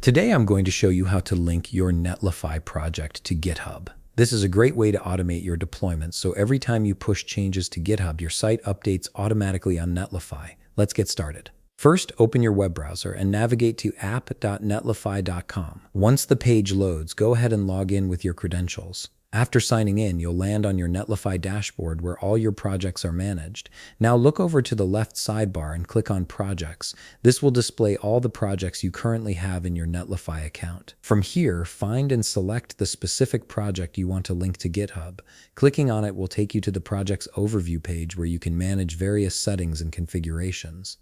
Today I'm going to show you how to link your Netlify project to GitHub. This is a great way to automate your deployments, so every time you push changes to GitHub, your site updates automatically on Netlify. Let's get started. First, open your web browser and navigate to app.netlify.com. Once the page loads, go ahead and log in with your credentials. After signing in, you'll land on your Netlify dashboard where all your projects are managed. Now look over to the left sidebar and click on Projects. This will display all the projects you currently have in your Netlify account. From here, find and select the specific project you want to link to GitHub. Clicking on it will take you to the project's overview page where you can manage various settings and configurations.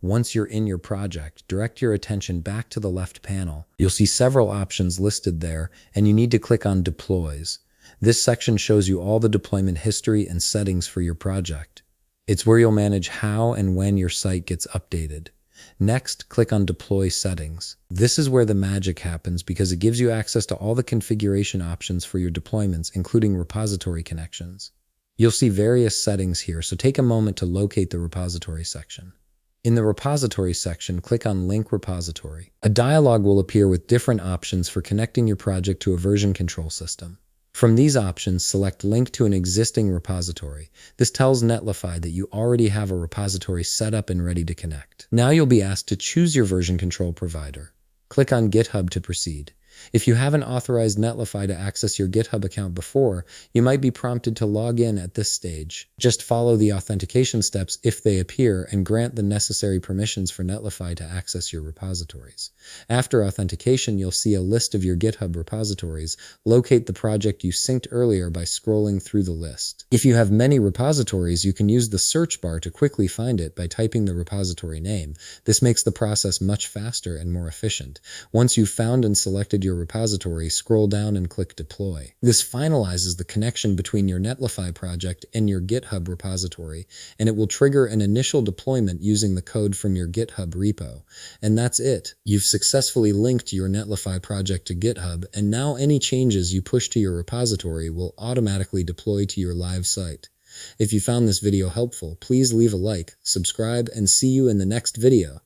Once you're in your project, direct your attention back to the left panel. You'll see several options listed there, and you need to click on Deploys. This section shows you all the deployment history and settings for your project. It's where you'll manage how and when your site gets updated. Next, click on Deploy Settings. This is where the magic happens because it gives you access to all the configuration options for your deployments, including repository connections. You'll see various settings here, so take a moment to locate the repository section. In the repository section, click on Link Repository. A dialog will appear with different options for connecting your project to a version control system. From these options, select Link to an existing repository. This tells Netlify that you already have a repository set up and ready to connect. Now you'll be asked to choose your version control provider. Click on GitHub to proceed. If you haven't authorized Netlify to access your GitHub account before, you might be prompted to log in at this stage. Just follow the authentication steps if they appear and grant the necessary permissions for Netlify to access your repositories. After authentication, you'll see a list of your GitHub repositories. Locate the project you synced earlier by scrolling through the list. If you have many repositories, you can use the search bar to quickly find it by typing the repository name. This makes the process much faster and more efficient. Once you've found and selected your repository, scroll down and click Deploy. This finalizes the connection between your Netlify project and your GitHub repository, and it will trigger an initial deployment using the code from your GitHub repo. And that's it. You've successfully linked your Netlify project to GitHub, and now any changes you push to your repository will automatically deploy to your live site. If you found this video helpful, please leave a like, subscribe, and see you in the next video.